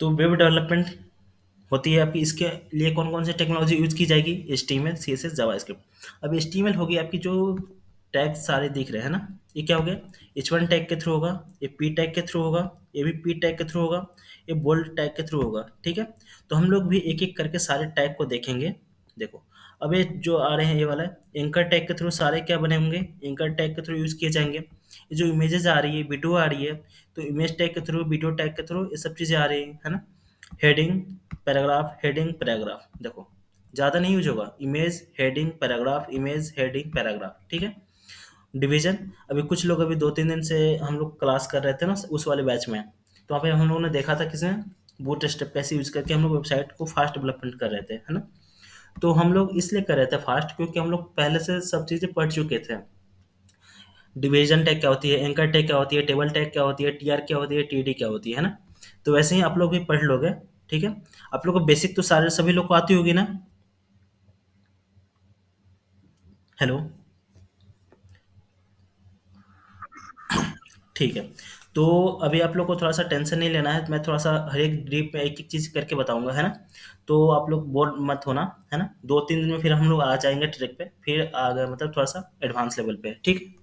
तो web development होती है आपकी, इसके लिए कौन कौन सी टेक्नोलॉजी यूज की जाएगी? HTML, CSS, JavaScript. अब HTML होगी आपकी, जो टैग सारे दिख रहे हैं ना, ये क्या हो गया? H1 टैग के थ्रू होगा, ये P टैग के थ्रू होगा, ये भी P टैग के थ्रू होगा, ये बोल्ड टैग के थ्रू होगा। ठीक है, तो हम लोग भी एक एक करके सारे टैग को देखेंगे। देखो, अब ये जो आ रहे हैं ये वाला एंकर टैग के थ्रू सारे क्या बने होंगे? एंकर टैग के थ्रू यूज किए जाएंगे। ये जो इमेजेस आ रही है, वीडियो आ रही है, तो इमेज टैग के थ्रू, वीडियो टैग के थ्रू ये सब चीजें आ रही है ना। Heading, paragraph, heading, paragraph. देखो, ज़्यादा नहीं यूज होगा, image, heading, paragraph, image, heading, paragraph. ठीक है। डिवीजन, अभी कुछ लोग अभी 2-3 दिन से हम लोग क्लास कर रहे थे ना उस वाले बैच में, तो वहाँ पे हम लोगों ने देखा था किसने बूट स्टेप कैसे यूज करके हम लोग वेबसाइट को फास्ट डेवलपमेंट कर रहे थे, है ना। तो हम लोग इसलिए कर रहे थे फास्ट, क्योंकि हम लोग पहले से सब चीज़ें पढ़ चुके थे। डिवीजन टैग क्या होती है, एंकर टैग क्या होती है, टेबल टैग क्या होती है, TR क्या होती है, TD क्या होती है ना। तो वैसे ही आप लोग भी पढ़ लोगे। ठीक है, आप लोग को बेसिक तो सारे सभी लोग को आती होगी ना। हेलो। ठीक है, तो अभी आप लोग को थोड़ा सा टेंशन नहीं लेना है, मैं थोड़ा सा हर एक डीप में एक एक चीज़ करके बताऊंगा, है ना। तो आप लोग बोर मत होना, है ना। 2-3 दिन में फिर हम लोग आ जाएंगे ट्रैक पे, फिर आ गए मतलब थोड़ा सा एडवांस लेवल पे। ठीक।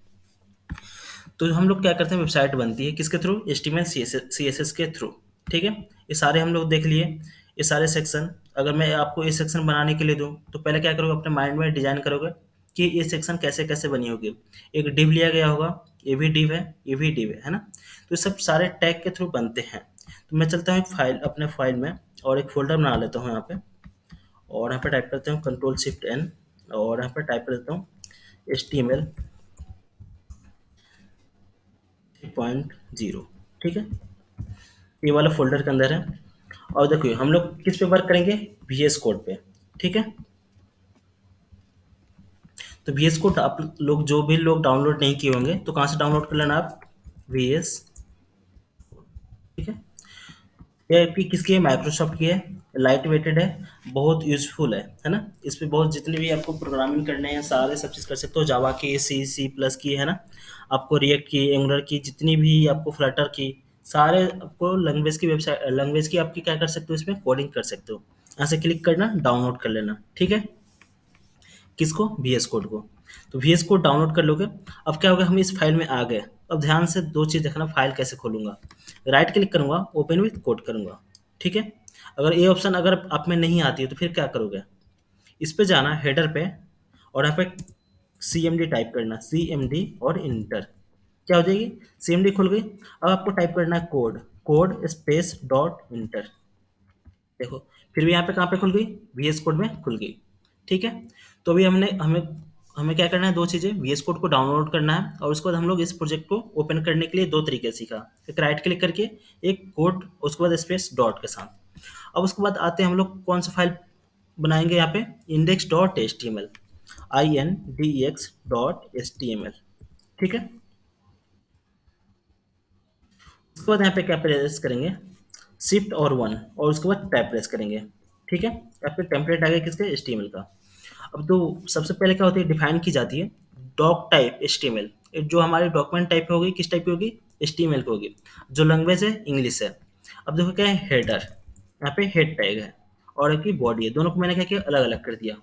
तो हम लोग क्या करते हैं, वेबसाइट बनती है किसके थ्रू? HTML, CSS के थ्रू। ठीक है, ये सारे हम लोग देख लिए, ये सारे सेक्शन। अगर मैं आपको ये सेक्शन बनाने के लिए दूं, तो पहले क्या करोगे, अपने माइंड में डिजाइन करोगे कि ये सेक्शन कैसे कैसे बनी होगी। एक डिव लिया गया होगा, ये भी डिव है, ये भी डिव है ना। तो ये सब सारे टैग के थ्रू बनते हैं। तो मैं चलता हूँ एक फाइल, अपने फाइल में, और एक फोल्डर बना लेता हूँ यहाँ पे। और यहाँ पे टाइप करते हूँ Ctrl+Shift+N, और यहाँ पे टाइप कर देता हूँ HTML 3.0। ठीक है, ये वाला फ़ोल्डर के अंदर है। और देखिए हम लोग किस पे वर्क करेंगे? VS कोड पे। ठीक है, तो VS कोड आप लोग, जो भी लोग डाउनलोड नहीं किए होंगे, तो कहाँ से डाउनलोड कर लेना आप? VS। ठीक है, ये आपकी किसकी है? माइक्रोसॉफ्ट की है। लाइट वेटेड है, बहुत यूजफुल है ना। इस पे बहुत जितने भी आपको प्रोग्रामिंग करने हैं सारे सब चीज़ कर सकते हो। जावा की, C++ की, है ना। आपको रिएक्ट की, एंगुलर की, जितनी भी आपको फ्लटर की, सारे आपको लैंग्वेज की, वेबसाइट लैंग्वेज की आपकी क्या कर सकते हो, इसमें कोडिंग कर सकते हो। यहाँ से क्लिक करना, डाउनलोड कर लेना। ठीक है, किसको? VS कोड को। तो VS कोड डाउनलोड कर लोगे। अब क्या होगा, हम इस फाइल में आ गए। अब ध्यान से दो चीज़ देखना, फाइल कैसे खोलूंगा। राइट क्लिक करूंगा, ओपन विथ कोड करूंगा। ठीक है, अगर ये ऑप्शन अगर आप में नहीं आती है, तो फिर क्या करोगे? इस पे जाना, हेडर पे, और यहाँ पे CMD टाइप करना, CMD और इंटर। क्या हो जाएगी? CMD खुल गई। अब आपको टाइप करना है code, code space dot inter. देखो, फिर भी यहाँ पे कहाँ पे खुल गई? VS कोड में खुल गई। ठीक है, तो अभी हमने हमें हमें क्या करना है? दो चीज़ें, VS कोड को डाउनलोड करना है, और उसके बाद हम लोग इस प्रोजेक्ट को ओपन करने के लिए दो तरीके सीखा। एक राइट क्लिक करके, एक कोड, उसके बाद स्पेस डॉट के साथ। अब उसके बाद आते हैं हम लोग कौन सा फाइल बनाएंगे यहाँ पे? index.html, index.html। ठीक है, उसके बाद यहाँ पे क्या प्रेस करेंगे? शिफ्ट और 1, और उसके बाद टैब प्रेस करेंगे। ठीक है, यहाँ पे टेम्पलेट आ गया किसका? HTML का। अब तो सबसे पहले क्या होती है, डिफाइन की जाती है डॉक टाइप HTML। जो हमारी डॉक्यूमेंट टाइप होगी, किस टाइप की होगी? HTML की होगी। जो लैंग्वेज है, इंग्लिश है। अब देखो क्या है, हेडर, यहाँ पे हेड टैग है, और एक बॉडी है। दोनों को मैंने क्या किया, अलग अलग कर दिया।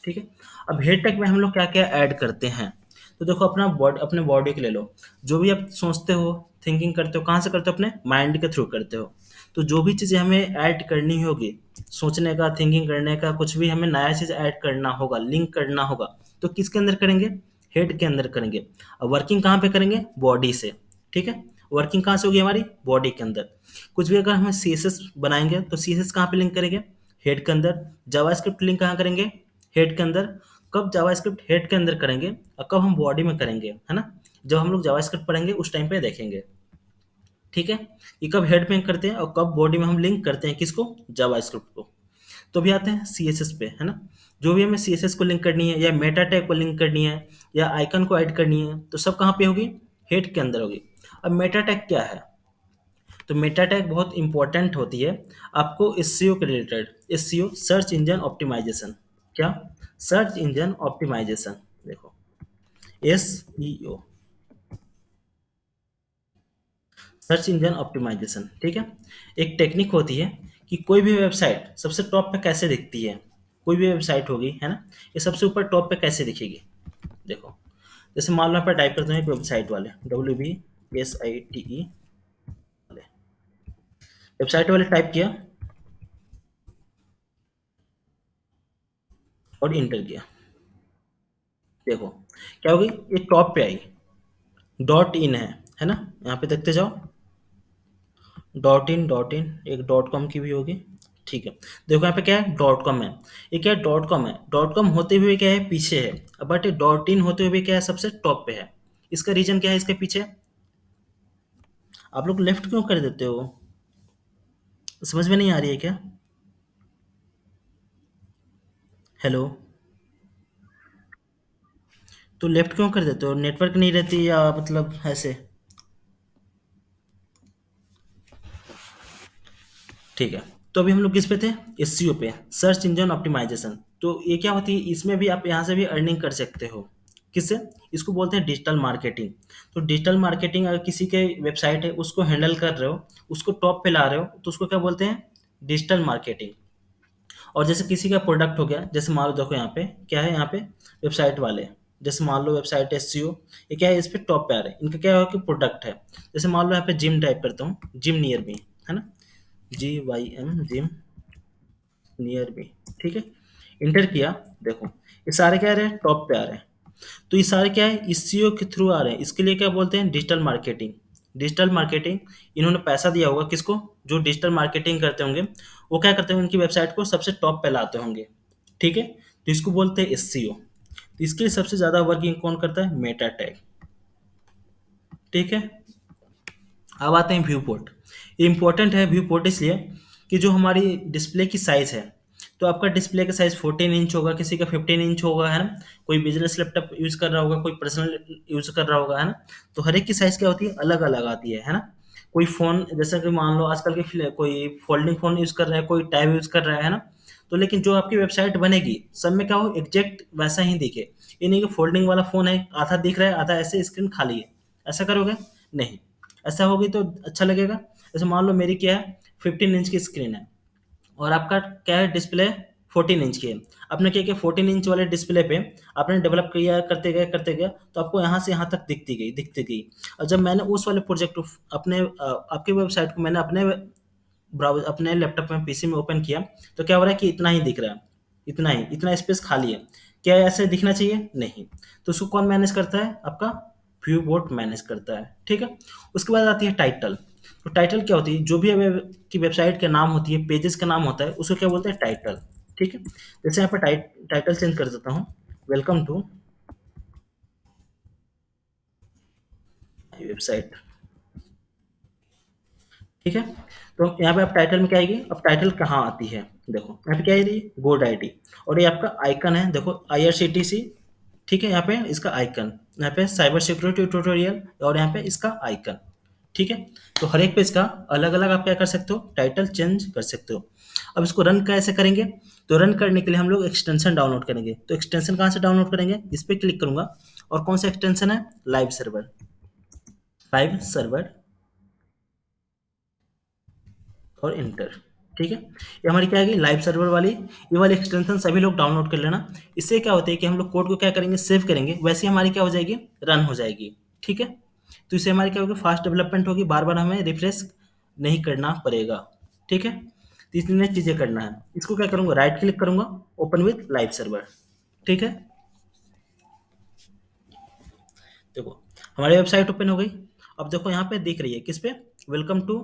ठीक है, अब हेड टैग में हम लोग क्या क्या ऐड करते हैं? तो देखो, अपने बॉडी के ले लो। जो भी आप सोचते हो, थिंकिंग करते हो, कहाँ से करते हो? अपने माइंड के थ्रू करते हो। तो जो भी चीज़ें हमें ऐड करनी होगी, सोचने का, थिंकिंग करने का, कुछ भी हमें नया चीज़ ऐड करना होगा, लिंक करना होगा, तो किसके अंदर करेंगे? हेड के अंदर करेंगे। अब वर्किंग कहाँ पे करेंगे? बॉडी से। ठीक है, वर्किंग कहाँ से होगी? हमारी बॉडी के अंदर। कुछ भी अगर हमें CSS बनाएंगे, तो CSS कहाँ पे लिंक करेंगे? हेड के अंदर। जावास्क्रिप्ट लिंक कहाँ करेंगे? हेड के अंदर। कब जावास्क्रिप्ट हेड के अंदर करेंगे, और कब हम बॉडी में करेंगे, है ना। जब हम लोग जावास्क्रिप्ट पढ़ेंगे उस टाइम पे देखेंगे। ठीक है, ये कब हेड में करते हैं और कब बॉडी में हम लिंक करते हैं, किसको? जावास्क्रिप्ट को। तो अभी आते हैं CSS पे, है ना। जो भी हमें CSS को लिंक करनी है, या मेटा टैग को लिंक करनी है, या आइकन को ऐड करनी है, तो सब कहाँ पे होगी? हेड के अंदर होगी। अब मेटा टैग क्या है? तो मेटा टैग बहुत इंपॉर्टेंट होती है आपको SEO के related. SEO, search engine optimisation. क्या? Search engine optimisation. देखो, SEO। सर्च इंजन ऑप्टिमाइजेशन, ठीक है। एक टेक्निक होती है कि कोई भी वेबसाइट सबसे टॉप पे कैसे दिखती है। कोई भी वेबसाइट होगी, है ना, ये सबसे ऊपर टॉप पे कैसे दिखेगी। देखो, जैसे मान लो यहाँ पर टाइप करते हैं एक वेबसाइट वाले, WBSITE वाले, वेबसाइट वाले टाइप किया और इंटर किया। देखो क्या होगी, ये टॉप पे आई, डॉट इन है ना, यहाँ पे देखते जाओ, डॉट इन एक डॉट कॉम की भी होगी, ठीक है। देखो यहाँ पे क्या है, डॉट कॉम है। ये क्या है, डॉट कॉम है, डॉट कॉम होते हुए क्या है, पीछे है, बट डॉट इन होते हुए क्या है, सबसे टॉप पे है। इसका रीजन क्या है, इसके पीछे आप लोग लेफ्ट क्यों कर देते हो, समझ में नहीं आ रही है क्या। हेलो, तो लेफ्ट क्यों कर देते हो, नेटवर्क नहीं रहती या मतलब ऐसे। ठीक है, तो अभी हम लोग किस पे थे, एसईओ पे, सर्च इंजन ऑप्टिमाइजेशन। तो ये क्या होती है, इसमें भी आप यहाँ से भी अर्निंग कर सकते हो। किससे, इसको बोलते हैं डिजिटल मार्केटिंग। तो डिजिटल मार्केटिंग, अगर किसी के वेबसाइट है उसको हैंडल कर रहे हो, उसको टॉप पे ला रहे हो, तो उसको क्या बोलते हैं, डिजिटल मार्केटिंग। और जैसे किसी का प्रोडक्ट हो गया, जैसे मान लो देखो यहाँ पे क्या है, यहाँ पे वेबसाइट वाले, जैसे मान लो वेबसाइट एसईओ, ये क्या है, इस पे टॉप पे आ रहे हैं, इनका क्या है कि प्रोडक्ट है। जैसे मान लो यहाँ पे जिम टाइप करता हूँ, जिम नियर मी, है ना, GYM, जिम नियर मी, ठीक है। इंटर किया, देखो ये सारे क्या आ रहे हैं, टॉप पे आ रहे हैं। तो ये सारे क्या है, इस सीईओ के थ्रू आ रहे हैं, इसके लिए क्या बोलते हैं, डिजिटल मार्केटिंग। डिजिटल मार्केटिंग, इन्होंने पैसा दिया होगा किसको, जो डिजिटल मार्केटिंग करते होंगे, वो क्या करते हैं, उनकी वेबसाइट को सबसे टॉप पे लाते होंगे, ठीक है। तो इसको बोलते हैं एसईओ। तो इसके लिए सबसे ज्यादा वर्किंग कौन करता है, मेटा टैग, ठीक है। अब आते हैं व्यू पोर्ट। ये इंपॉर्टेंट है व्यू पोर्ट इसलिए कि जो हमारी डिस्प्ले की साइज़ है, तो आपका डिस्प्ले का साइज़ 14 इंच होगा, किसी का 15 इंच होगा, है ना। कोई बिजनेस लैपटॉप यूज़ कर रहा होगा, कोई पर्सनल यूज़ कर रहा होगा, है ना। तो हर एक की साइज़ क्या होती है, अलग अलग आती है ना। कोई फ़ोन, जैसे कि मान लो आजकल के कोई फोल्डिंग फ़ोन यूज़ कर रहा है, कोई टैब यूज़ कर रहा है ना। तो लेकिन जो आपकी वेबसाइट बनेगी, सब में क्या हो, एग्जैक्ट वैसा ही दिखे। ये नहीं कि फोल्डिंग वाला फ़ोन है, आधा दिख रहा है, आधा ऐसे स्क्रीन खाली है, ऐसा करोगे नहीं। ऐसा होगी तो अच्छा लगेगा। जैसे मान लो मेरी क्या है, 15 इंच की स्क्रीन है, और आपका क्या है, डिस्प्ले 14 इंच की है। आपने क्या किया, 14 इंच वाले डिस्प्ले पे आपने डेवलप किया, करते गए तो आपको यहाँ से यहाँ तक दिखती गई। और जब मैंने उस वाले प्रोजेक्ट को अपने आपकी वेबसाइट को मैंने अपने ब्राउज अपने लैपटॉप में, पीसी में ओपन किया, तो क्या हो रहा है कि इतना ही दिख रहा है, इतना स्पेस खाली है। क्या ऐसे दिखना चाहिए, नहीं। तो उसको कौन मैनेज करता है, आपका व्यू बोर्ड मैनेज करता है, ठीक है। उसके बाद आती है टाइटल। तो टाइटल क्या होती है, जो भी वेब की वेबसाइट का नाम होती है, पेजेस का नाम होता है, उसको क्या बोलते हैं, टाइटल, ठीक है। जैसे यहाँ पर टाइटल चेंज कर देता हूँ, वेलकम टू वेबसाइट, ठीक है। तो यहाँ पे आप टाइटल में क्या आएगी, अब टाइटल कहाँ आती है, देखो यहाँ पे क्या है, गोड आईडी, और ये आपका आइकन है, देखो IRCTC, ठीक है। यहाँ पे इसका आइकन, यहाँ पे साइबर सिक्योरिटी ट्यूटोरियल, और यहाँ पे इसका आइकन, ठीक है। तो हर एक पेज का अलग अलग आप क्या कर सकते हो, टाइटल चेंज कर सकते हो। अब इसको रन कैसे करेंगे, तो रन करने के लिए हम लोग एक्सटेंशन डाउनलोड करेंगे। तो एक्सटेंशन कहाँ से डाउनलोड करेंगे, इस पर क्लिक करूंगा, और कौन सा एक्सटेंशन है, लाइव सर्वर, लाइव सर्वर, और इंटर, ठीक है। ये हमारी क्या आएगी, लाइव सर्वर वाली। ये वाली एक्सटेंशन सभी लोग डाउनलोड कर लेना। इससे क्या होता है कि हम लोग कोड को क्या करेंगे, सेव करेंगे, वैसे ही हमारी क्या हो जाएगी, रन हो जाएगी, ठीक है। तो इससे हमारी क्या होगी, फास्ट डेवलपमेंट होगी, बार बार हमें रिफ्रेश नहीं करना पड़ेगा, ठीक है। तो इतनी चीज़ें करना है। इसको क्या करूँगा, राइट क्लिक करूँगा, ओपन विथ लाइव सर्वर, ठीक है। देखो हमारी वेबसाइट ओपन हो गई। अब देखो यहाँ पे दिख रही है, किस पे, वेलकम टू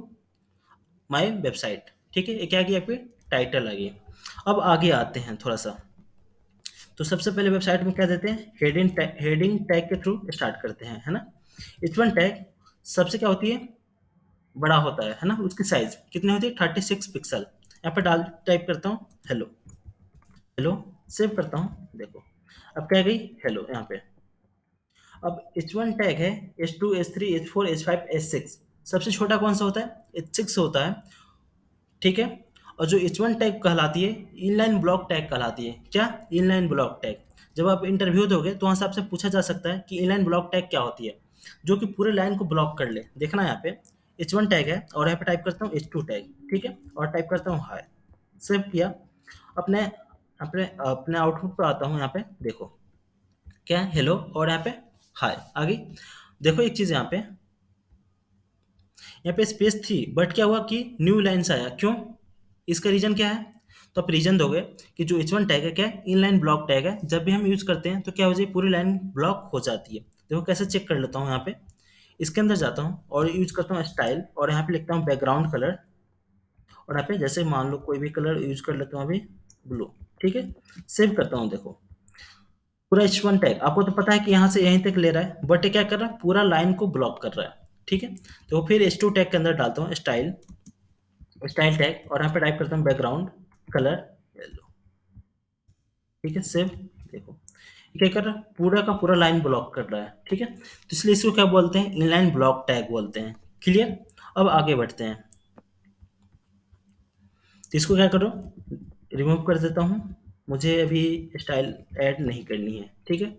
माय वेबसाइट, ठीक है। ये क्या आ गया, पे टाइटल आ गया। अब आगे आते हैं थोड़ा सा। तो सबसे पहले वेबसाइट में क्या देते हैं, हेडिंग टैग के थ्रू स्टार्ट करते हैं, है ना। H1 टैग सबसे क्या होती है, बड़ा होता है ना। उसकी साइज कितनी होती है, 36 पिक्सल। यहाँ पर डाल टाइप करता हूँ, हेलो, हेलो, सेव करता हूँ, देखो अब क्या गई, हेलो यहाँ पे। अब H1 टैग है, H2, H3, H4, H5, H6। सबसे छोटा कौन सा होता है, H6 होता है, ठीक है। और जो H1 टैग कहलाती है, इनलाइन ब्लॉक टैग कहलाती है। क्या, इनलाइन ब्लॉक टैग। जब आप इंटरव्यू दोगे तो वहाँ से आपसे पूछा जा सकता है कि इनलाइन ब्लॉक टैग क्या होती है, जो कि पूरे लाइन को ब्लॉक कर ले। देखना यहाँ पे, H1 टैग है और यहाँ पे टाइप करता हूँ H2 टैग, ठीक है, और टाइप करता हूँ हाय। सेव किया। अपने अपने अपने आउटपुट पर आता हूँ, यहाँ पे देखो क्या है, हेलो और यहाँ पे हाय आ गई। देखो एक चीज़ यहाँ पे स्पेस थी, बट क्या हुआ कि न्यू लाइन्स आया, क्यों? इसका रीजन क्या है? तो आप रीजन दोगे कि जो H1 टैग है क्या है, इनलाइन ब्लॉक टैग है, जब भी हम यूज करते हैं तो क्या हो जाए, पूरी लाइन ब्लॉक हो जाती है। देखो कैसे चेक कर लेता हूँ, यहाँ पे इसके अंदर जाता हूँ और यूज करता हूँ स्टाइल, और यहाँ पे लिखता हूँ बैकग्राउंड कलर, और यहाँ पे जैसे मान लो कोई भी कलर यूज कर लेता हूँ अभी, ब्लू, ठीक है। सेव करता हूँ, देखो पूरा H1 टैग, आपको तो पता है कि यहाँ से यहीं तक ले रहा है, बट ये क्या कर रहा है, पूरा लाइन को ब्लॉक कर रहा है, ठीक है। तो फिर H2 टैग के अंदर डालता हूँ स्टाइल, स्टाइल टैग, और यहाँ पे टाइप करता हूँ बैकग्राउंड कलर येलो, ठीक है। सेव। देखो ये क्या कर रहा है, पूरा का पूरा लाइन ब्लॉक कर रहा है, ठीक है। तो इसलिए इसको क्या बोलते हैं, इनलाइन ब्लॉक टैग बोलते हैं। क्लियर? अब आगे बढ़ते हैं। तो इसको क्या करो, रिमूव कर देता हूँ, मुझे अभी स्टाइल ऐड नहीं करनी है, ठीक है।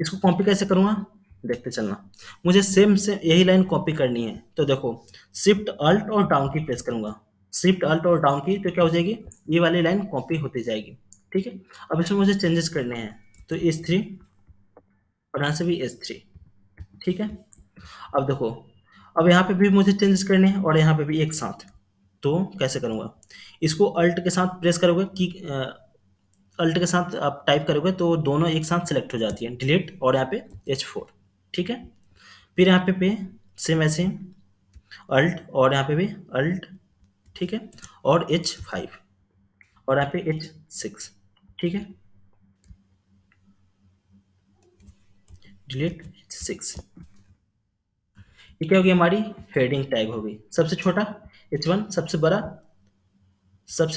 इसको कॉपी कैसे करूँगा, देखते चलना। मुझे सेम से यही लाइन कॉपी करनी है, तो देखो शिफ्ट अल्ट और डाउन की प्रेस करूँगा, शिफ्ट अल्ट और डाउन की, तो क्या हो जाएगी, ये वाली लाइन कॉपी होती जाएगी, ठीक है। अब इसमें मुझे चेंजेस करने हैं, तो H3 और यहाँ से भी H3, ठीक है। अब देखो, अब यहाँ पे भी मुझे चेंजेस करने हैं और यहाँ पे भी एक साथ, तो कैसे करूँगा, इसको अल्ट के साथ प्रेस करोगे कि अल्ट के साथ आप टाइप करोगे तो दोनों एक साथ सिलेक्ट हो जाती है, डिलीट और यहाँ पे H4, ठीक है। फिर यहाँ पे सेम ऐसे अल्ट और यहाँ पे भी अल्ट, ठीक है, और H5 और यहाँ पे H6, ठीक है, डिलीट H6। ये क्या होगी, हमारी हेडिंग टैग होगी, सबसे छोटा H1, सबसे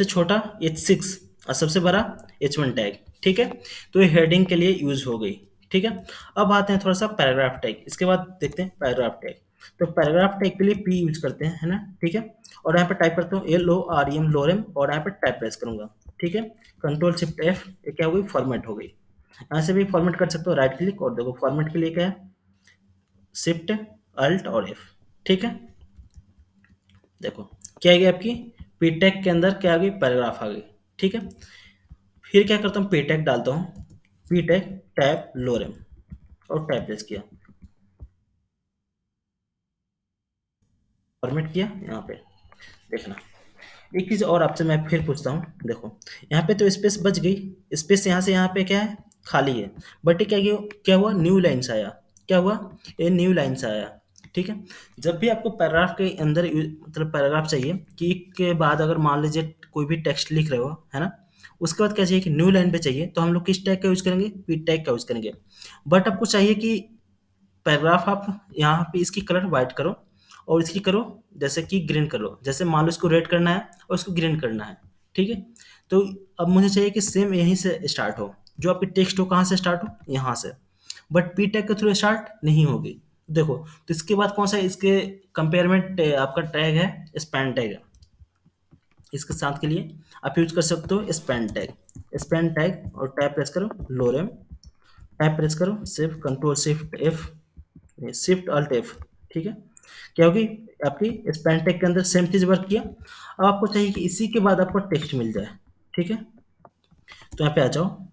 छोटा H6 और सबसे बड़ा H1 टैग, ठीक है। तो ये हेडिंग के लिए यूज हो गई, ठीक है। अब आते हैं थोड़ा सा पैराग्राफ टैग, इसके बाद देखते हैं पैराग्राफ टैग। तो पैराग्राफ टैग के लिए P यूज करते हैं, है ना, ठीक है। और यहाँ पे टाइप करता हूँ LOREM लोरेम, और यहाँ पे टाइप प्रेस करूंगा, ठीक है। कंट्रोल शिफ्ट F, ये क्या हो गई, फॉर्मेट हो गई। यहाँ से भी फॉर्मेट कर सकते हो, राइट क्लिक, और देखो फॉर्मेट के लिए क्या है, शिफ्ट अल्ट और F, ठीक है। देखो क्या आ गई आपकी, पी टैग के अंदर क्या आ गई, पैराग्राफ आ गई, ठीक है। फिर क्या करता हूँ, पी टैग डालता हूँ, पी टैग टैब लोरेम, और टैब प्रेस किया, फॉर्मेट किया यहाँ पे। देखना, एक चीज़ और आपसे मैं फिर पूछता हूँ, देखो यहाँ पे तो स्पेस बच गई, स्पेस यहाँ से यहाँ पे क्या है, खाली है, बट ये क्या हुआ, न्यू लाइन्स आया, क्या हुआ, ये न्यू लाइन्स आया, ठीक है। जब भी आपको पैराग्राफ के अंदर मतलब पैराग्राफ चाहिए कि के बाद अगर मान लीजिए कोई भी टेक्स्ट लिख रहे हो, है ना, उसके बाद क्या चाहिए कि न्यू लाइन पे चाहिए, तो हम लोग किस टैग का यूज करेंगे, पी टैग का यूज करेंगे। बट आपको चाहिए कि पैराग्राफ आप यहाँ पे इसकी कलर वाइट करो और इसकी करो जैसे कि ग्रीन करो, जैसे मान लो इसको रेड करना है और इसको ग्रीन करना है, ठीक है। तो अब मुझे चाहिए कि सेम यहीं से स्टार्ट हो, जो आपकी टेक्स्ट हो कहाँ से स्टार्ट हो, यहाँ से, बट पी टैग के थ्रू स्टार्ट नहीं होगी। देखो, तो इसके बाद कौन सा इसके कंपेयर में आपका टैग है, स्पैन टैग है। इसके साथ के लिए आप यूज कर सकते हो स्पैन टैग, स्पैन टैग, और टैब प्रेस करो लोरेम, टैब प्रेस करो, सिर्फ control shift F, shift alt F, ठीक है। क्या होगी, आपकी स्पैन टैग के अंदर सेम चीज वर्क किया। अब आपको चाहिए कि इसी के बाद आपको टेक्स्ट मिल जाए, ठीक है। तो यहाँ पे आ जाओ,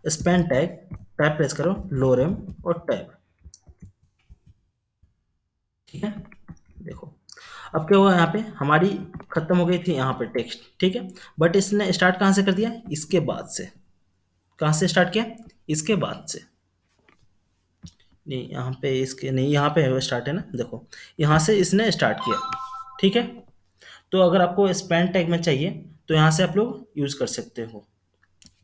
स्पैन टैग, टैब प्रेस करो लोरेम और टैब, ठीक है। देखो अब क्या हुआ, यहाँ पे हमारी खत्म हो गई थी यहाँ पे टेक्स्ट, ठीक है। बट इसने स्टार्ट कहाँ से कर दिया, इसके बाद से, कहाँ से स्टार्ट किया, इसके बाद से, नहीं यहाँ पे इसके नहीं, यहाँ पे स्टार्ट है ना, देखो यहाँ से इसने स्टार्ट किया, ठीक है। तो अगर आपको स्पैन टैग में चाहिए तो यहाँ से आप लोग यूज कर सकते हो,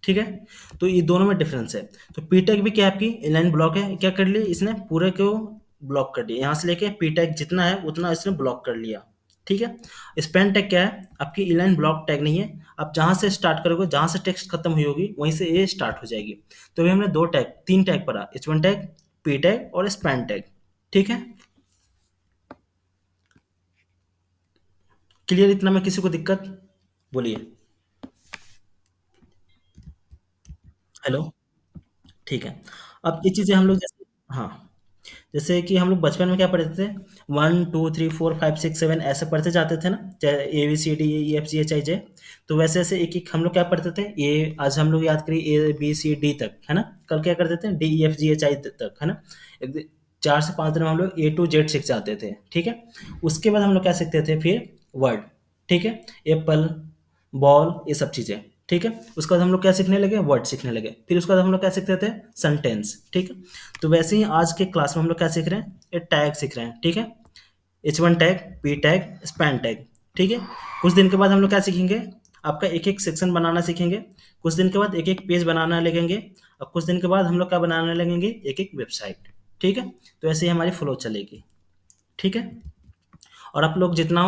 ठीक है। तो ये दोनों में डिफरेंस है। तो पी टैग भी क्या आपकी इनलाइन ब्लॉक है, क्या कर लिया इसने, पूरे को ब्लॉक कर दिया, यहाँ से लेके पी टैग जितना है उतना इसने ब्लॉक कर लिया, ठीक है। स्पैन टैग क्या है, आपकी इनलाइन ब्लॉक टैग नहीं है, आप जहाँ से स्टार्ट करोगे, जहाँ से टेक्स्ट खत्म हुई होगी वहीं से ये स्टार्ट हो जाएगी। तो अभी हमने दो टैग, तीन टैग पढ़ा, H1 टैग, पी टैग और स्पैन टैग, ठीक है। क्लियर इतना में, किसी को दिक्कत, बोलिए। हेलो, ठीक है। अब ये चीज़ें हम लोग जैसे, हाँ, जैसे कि हम लोग बचपन में क्या पढ़ते थे, 1 2 3 4 5 6 7 ऐसे पढ़ते जाते थे ना, चाहे ABCD EFGHIJ। तो वैसे ऐसे एक एक हम लोग क्या पढ़ते थे, ये आज हम लोग याद करिए ABCD तक है ना, कल क्या करते थे DEFGHI तक है ना। 4 से 5 दिन में हम लोग A to Z सीख जाते थे, ठीक है। उसके बाद हम लोग क्या सीखते थे फिर, वर्ड, ठीक है, एप्पल, बॉल, ये सब चीज़ें, ठीक है। उसके बाद हम लोग क्या सीखने लगे, वर्ड सीखने लगे। फिर उसके बाद हम लोग क्या सीखते थे, सेंटेंस, ठीक है। तो वैसे ही आज के क्लास में हम लोग क्या सीख रहे हैं, ये टैग सीख रहे हैं, ठीक है। H1 tag, P tag, span tag, ठीक है। कुछ दिन के बाद हम लोग क्या सीखेंगे, आपका एक एक सेक्शन बनाना सीखेंगे। कुछ दिन के बाद एक एक पेज बनाना लगेंगे। और कुछ दिन के बाद हम लोग क्या बनाने लगेंगे, एक एक वेबसाइट, ठीक है। तो ऐसे ही हमारी फ्लो चलेगी, ठीक है। और आप लोग जितना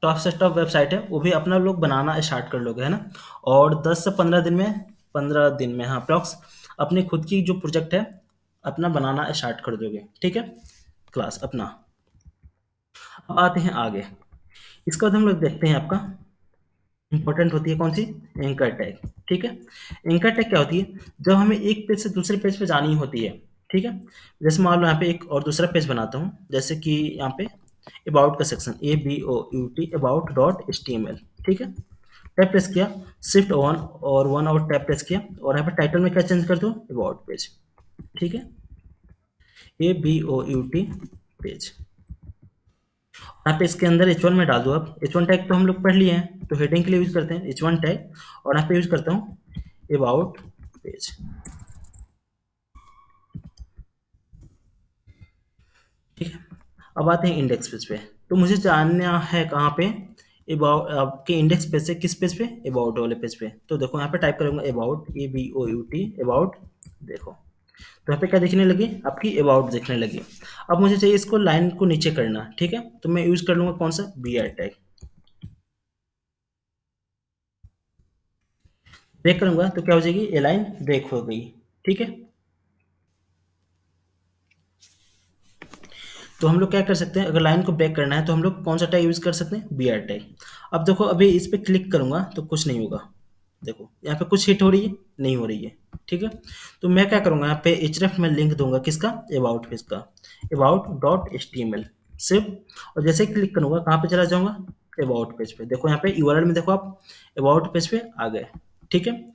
टॉप से टॉप वेबसाइट है वो भी अपना लोग बनाना स्टार्ट कर लोगे, है ना। और 10 से 15 दिन में, 15 दिन में हाँ अप्रॉक्स, अपनी खुद की जो प्रोजेक्ट है अपना बनाना स्टार्ट कर दोगे, ठीक है, क्लास अपना। अब आते हैं आगे। इसके बाद हम लोग देखते हैं आपका इंपॉर्टेंट होती है कौन सी, एंकर टैग, ठीक है। एंकर टैग क्या होती है, जब हमें एक पेज से दूसरे पेज पे जानी होती है, ठीक है। जैसे मान लो यहाँ पे एक और दूसरा पेज बनाता हूँ, जैसे कि यहाँ पे अबाउट का सेक्शन, ABOUT about.html, ठीक है। टैब प्रेस किया, शिफ्ट वन और वन और टैब प्रेस किया, और यहाँ पे टाइटल में क्या चेंज कर दो, अबाउट पेज, ठीक है, ABOUT पेज। यहाँ पे इसके अंदर H1 में डाल दो। अब H1 टैग तो हम लोग पढ़ लिए हैं, तो हेडिंग के लिए यूज करते हैं H1 टैग, और यहाँ पे यूज करता हूँ अबाउट पेज, ठीक है। अब आते हैं इंडेक्स पेज पे। तो मुझे जानना है कहाँ पे, अबाउट आपके इंडेक्स पेज से किस पेज पे, अबाउट वाले पेज पे। तो देखो यहाँ पे टाइप करूंगा अबाउट, ABOUT अबाउट, देखो तो यहाँ पे क्या दिखने लगी, आपकी अबाउट दिखने लगी। अब मुझे चाहिए इसको लाइन को नीचे करना, ठीक है। तो मैं यूज कर लूंगा कौन सा, BR टैग। ब्रेक करूंगा तो क्या हो जाएगी, ये लाइन ब्रेक हो गई, ठीक है। तो हम लोग क्या कर सकते हैं, अगर लाइन को ब्रेक करना है तो हम लोग कौन सा टैग यूज कर सकते हैं, BR टैग। अब देखो अभी इस पे क्लिक करूंगा तो कुछ नहीं होगा, देखो यहाँ पे कुछ हिट हो रही है, नहीं हो रही है, ठीक है। तो मैं क्या करूंगा, यहाँ पे href में लिंक दूंगा किसका, अबाउट पेज का, about.html सिर्फ। और जैसे ही क्लिक करूंगा कहाँ पे चला जाऊंगा, अबाउट पेज पे। देखो यहाँ पे URL में देखो आप अबाउट पेज पे आ गए, ठीक है।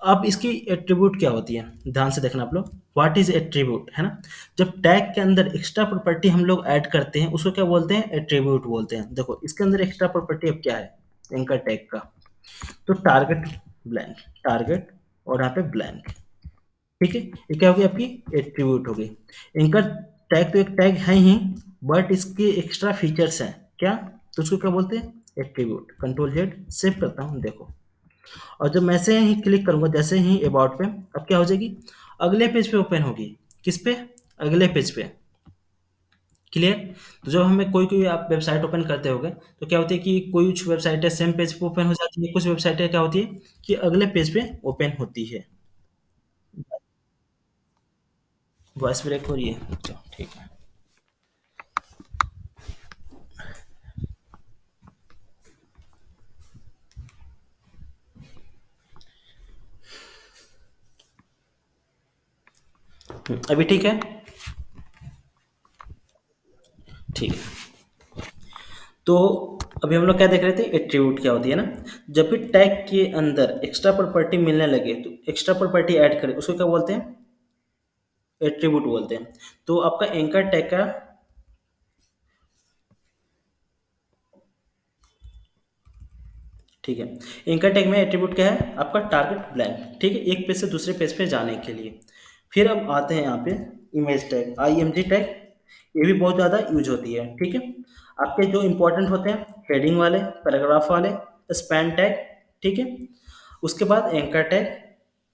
अब इसकी एट्रीब्यूट क्या होती है, ध्यान से देखना आप लोग, व्हाट इज एट्रीब्यूट, है ना। जब टैग के अंदर एक्स्ट्रा प्रॉपर्टी हम लोग ऐड करते हैं उसको क्या बोलते हैं, एट्रीब्यूट बोलते हैं। देखो इसके अंदर एक्स्ट्रा प्रॉपर्टी अब क्या है, एंकर टैग का, तो टारगेट ब्लैंक, टारगेट और यहाँ पे ब्लैंक, ठीक है। ये क्या होगी, आपकी एट्रीब्यूट होगी। एंकर टैग तो एक टैग है ही, बट इसके एक्स्ट्रा फीचर्स हैं क्या, तो उसको क्या बोलते हैं, एट्रीब्यूट। Ctrl Z सेव करता हूँ, देखो। और जब मैं से ही क्लिक करूंगा, जैसे ही अबाउट पे, अब क्या हो जाएगी, अगले पेज पे ओपन होगी, किस पे, अगले पेज पे, क्लियर। तो जब हमें कोई कोई आप वेबसाइट ओपन करते होगे तो क्या होती है कि कुछ वेबसाइटें सेम पेज पे ओपन हो जाती है, कुछ वेबसाइटें क्या होती है कि अगले पेज पे ओपन होती है। वॉइस ब्रेक हो रही है, अच्छा ठीक है। अभी ठीक है, ठीक है। तो अभी हम लोग क्या देख रहे थे, एट्रीब्यूट क्या होती है ना। जब भी टैग के अंदर एक्स्ट्रा प्रॉपर्टी मिलने लगे तो एक्स्ट्रा प्रॉपर्टी ऐड करें उसको क्या बोलते हैं, एट्रीब्यूट बोलते हैं। तो आपका एंकर टैग का, ठीक है, एंकर टैग में एट्रीब्यूट क्या है, आपका टारगेट ब्लैंक, ठीक है, एक पेज से दूसरे पेज पे जाने के लिए। फिर अब आते हैं यहाँ पे इमेज टैग, IMG टैग, ये भी बहुत ज़्यादा यूज होती है, ठीक है। आपके जो इंपॉर्टेंट होते हैं, हेडिंग वाले, पैराग्राफ वाले, स्पैन टैग, ठीक है। उसके बाद एंकर टैग,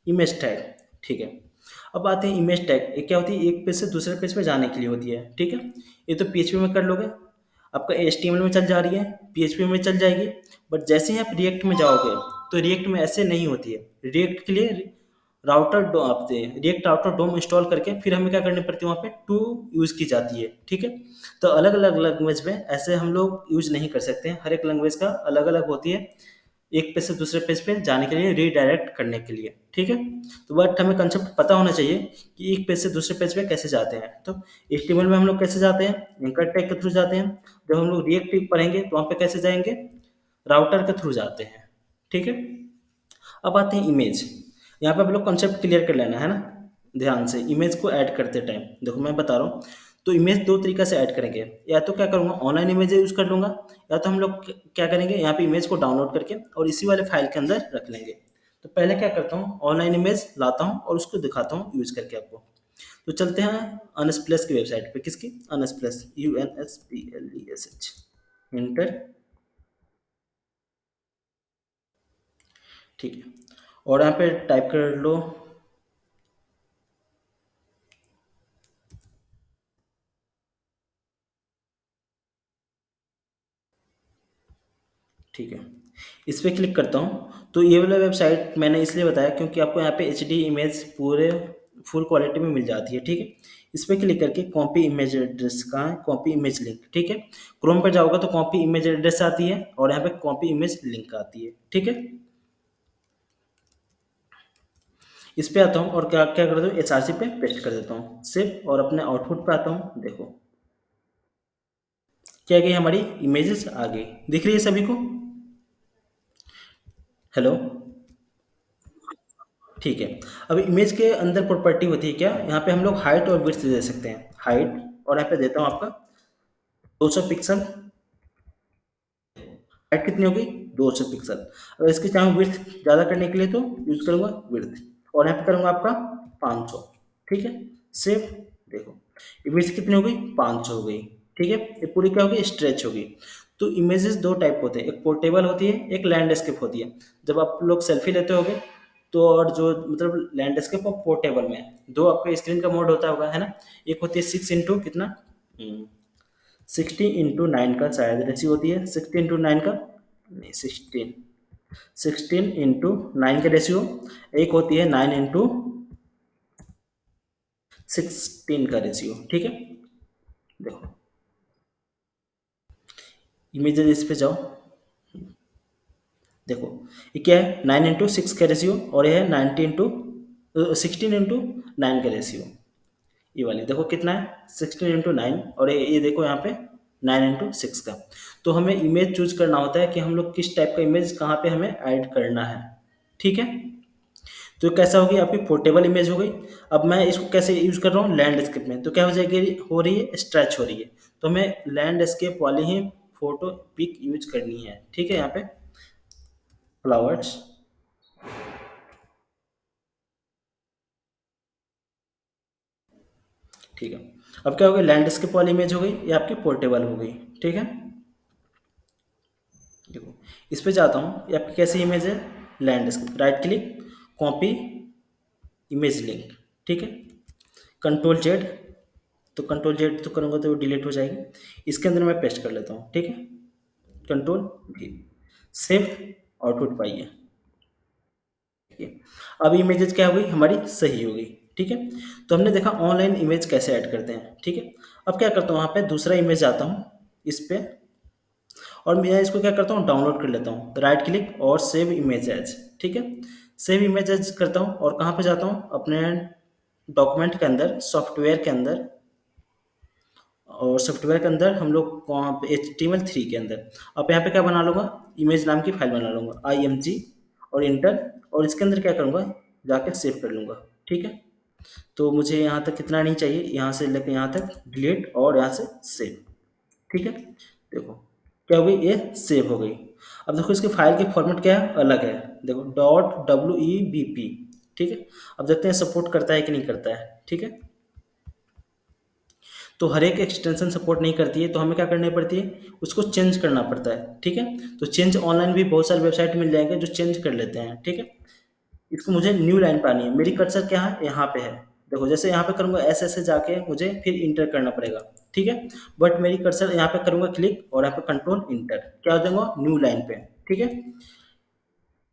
इमेज टैग, ठीक है। अब आते हैं इमेज टैग, ये क्या होती है, एक पेज से दूसरे पेज पे जाने के लिए होती है, ठीक है। ये तो PHP में कर लोगे, आपका HTML में चल जा रही है, PHP में चल जाएगी। बट जैसे ही आप रिएक्ट में जाओगे तो रिएक्ट में ऐसे नहीं होती है। रिएक्ट के लिए राउटर डो आप रिएक्ट राउटर डोम इंस्टॉल करके फिर हमें क्या करनी पड़ती है, वहाँ पे टू यूज़ की जाती है, ठीक है। तो अलग अलग लैंग्वेज में ऐसे हम लोग यूज नहीं कर सकते हैं, हर एक लैंग्वेज का अलग अलग होती है एक पेज से दूसरे पेज पे जाने के लिए, रीडायरेक्ट करने के लिए, ठीक है। तो बट हमें कंसेप्ट पता होना चाहिए कि एक पेज से दूसरे पेज पे कैसे जाते हैं। तो HTML में हम लोग कैसे जाते हैं, एंकर टैग के थ्रू जाते हैं। जब हम लोग रिएक्ट पढ़ेंगे तो वहाँ पे कैसे जाएंगे, राउटर के थ्रू जाते हैं, ठीक है। अब आते हैं इमेज। यहाँ पे आप लोग कंसेप्ट क्लियर कर लेना है ना, ध्यान से। इमेज को ऐड करते टाइम देखो मैं बता रहा हूँ, तो इमेज दो तरीका से ऐड करेंगे। या तो क्या करूँगा, ऑनलाइन इमेज यूज़ कर लूँगा, या तो हम लोग क्या करेंगे, यहाँ पे इमेज को डाउनलोड करके और इसी वाले फाइल के अंदर रख लेंगे। तो पहले क्या करता हूँ, ऑनलाइन इमेज लाता हूँ और उसको दिखाता हूँ यूज़ करके आपको। तो चलते हैं अनस्प्लेश की वेबसाइट पे। किसकी, अनस्प्लेश, UNSPLESH, इंटर, ठीक है। और यहाँ पे टाइप कर लो, ठीक है। इस पे क्लिक करता हूँ तो ये वाला वेबसाइट मैंने इसलिए बताया क्योंकि आपको यहाँ पे HD इमेज पूरे फुल क्वालिटी में मिल जाती है, ठीक है। इस पे क्लिक करके कॉपी इमेज एड्रेस, कहाँ है, कॉपी इमेज लिंक, ठीक है। क्रोम पर जाओगे तो कॉपी इमेज एड्रेस आती है और यहाँ पे कॉपी इमेज लिंक आती है, ठीक है। इस पे आता हूँ और क्या क्या करता हूँ, HRC पे पेस्ट कर देता हूँ सेव, और अपने आउटपुट पे आता हूँ। देखो क्या गई, हमारी इमेजेस आ गई, दिख रही है सभी को। हेलो, ठीक है। अब इमेज के अंदर प्रॉपर्टी होती है क्या, यहाँ पे हम लोग हाइट और विड्थ दे सकते हैं, हाइट, और यहाँ पे देता हूँ आपका 200 पिक्सल। हाइट कितनी होगी, 200 पिक्सल। अगर इसकी चाहूँ विड्थ ज़्यादा करने के लिए तो यूज करूँगा विड्थ, और यहाँ पे करूँगा आपका 500, ठीक है। सेव, देखो इमेज कितनी हो गई, 500 हो गई, ठीक है। ये पूरी क्या होगी, स्ट्रेच होगी। तो इमेजेस दो टाइप होते हैं, एक पोर्टेबल होती है, एक लैंडस्केप होती है। जब आप लोग सेल्फी लेते होगे तो, और जो मतलब लैंडस्केप और पोर्टेबल में दो आपका स्क्रीन का मोड होता होगा, है ना। एक होती है 6 इंटू कितना, 60 इंटू 9 का शायद रेशियो होती है, 60 इंटू 9 का, नहीं 16 इंटू 9 का रेशियो। एक होती है 9 इंटू 16 का रेशियो, ठीक है। देखो इमेजेस इस पे जाओ, देखो ये क्या है, 9 इंटू 6 का रेशियो, और ये है 16 इंटू 9 का रेशियो। ये वाली देखो कितना है, 16 इंटू 9, और ये देखो यहाँ पे 9 इंटू 6 का। तो हमें इमेज चूज करना होता है कि हम लोग किस टाइप का इमेज कहाँ पे हमें ऐड करना है, ठीक है। तो कैसा होगी, आपकी पोर्टेबल इमेज हो गई। अब मैं इसको कैसे यूज कर रहा हूँ, लैंडस्केप में, तो क्या हो जाएगी, हो रही है स्ट्रेच हो रही है। तो हमें लैंडस्केप वाली ही फोटो पिक यूज करनी है, ठीक है। यहाँ पे फ्लावर्स, ठीक है। अब क्या हो गई, लैंडस्केप वाली इमेज हो गई, ये आपकी पोर्टेबल हो गई, ठीक है। देखो इस पे जाता हूँ, ये आपकी कैसी इमेज है, landscape, right click, copy image link, ठीक है। कंट्रोल Z, तो कंट्रोल Z तो करूँगा तो वो डिलीट हो जाएगी। इसके अंदर मैं पेस्ट कर लेता हूँ, ठीक है। कंट्रोल V, सेव, आउटपुट पाइए, ठीक है। अब इमेजेस क्या हो गई, हमारी सही हो गई, ठीक है। तो हमने देखा ऑनलाइन इमेज कैसे ऐड करते हैं, ठीक है। अब क्या करता हूँ, वहाँ पे दूसरा इमेज आता हूँ इस पे, और मैं इसको क्या करता हूँ, डाउनलोड कर लेता हूँ, राइट क्लिक और सेव इमेज एज, ठीक है। सेव इमेज एज करता हूँ और कहाँ पे जाता हूँ, अपने डॉक्यूमेंट के अंदर, सॉफ्टवेयर के अंदर, और सॉफ्टवेयर के अंदर हम लोग HTML3 के अंदर, अब यहाँ पे क्या बना लूँगा, इमेज नाम की फाइल बना लूँगा, IMG, और इंटर, और इसके अंदर क्या करूँगा, जाके सेव कर लूँगा, ठीक है। तो मुझे यहाँ तक कितना नहीं चाहिए, यहाँ से लेकर यहाँ तक डिलीट और यहाँ से सेव, ठीक है। देखो क्या हो गई, ये सेव हो गई। अब देखो इसके फाइल की फॉर्मेट क्या है, अलग है, देखो .webp, ठीक है। अब देखते हैं सपोर्ट करता है कि नहीं करता है, ठीक है। तो हर एक एक्सटेंशन सपोर्ट नहीं करती है, तो हमें क्या करनी पड़ती है, उसको चेंज करना पड़ता है, ठीक है। तो चेंज ऑनलाइन भी बहुत सारे वेबसाइट मिल जाएंगे जो चेंज कर लेते हैं, ठीक है। इसको मुझे न्यू लाइन पे आनी है, मेरी कर्सर क्या है, यहाँ पे है। देखो जैसे यहाँ पे करूँगा ऐसे ऐसे जाके मुझे फिर इंटर करना पड़ेगा, ठीक है। बट मेरी कर्सर यहाँ पे करूँगा क्लिक और यहाँ पे कंट्रोल इंटर, क्या हो जाऊँगा, न्यू लाइन पे, ठीक है।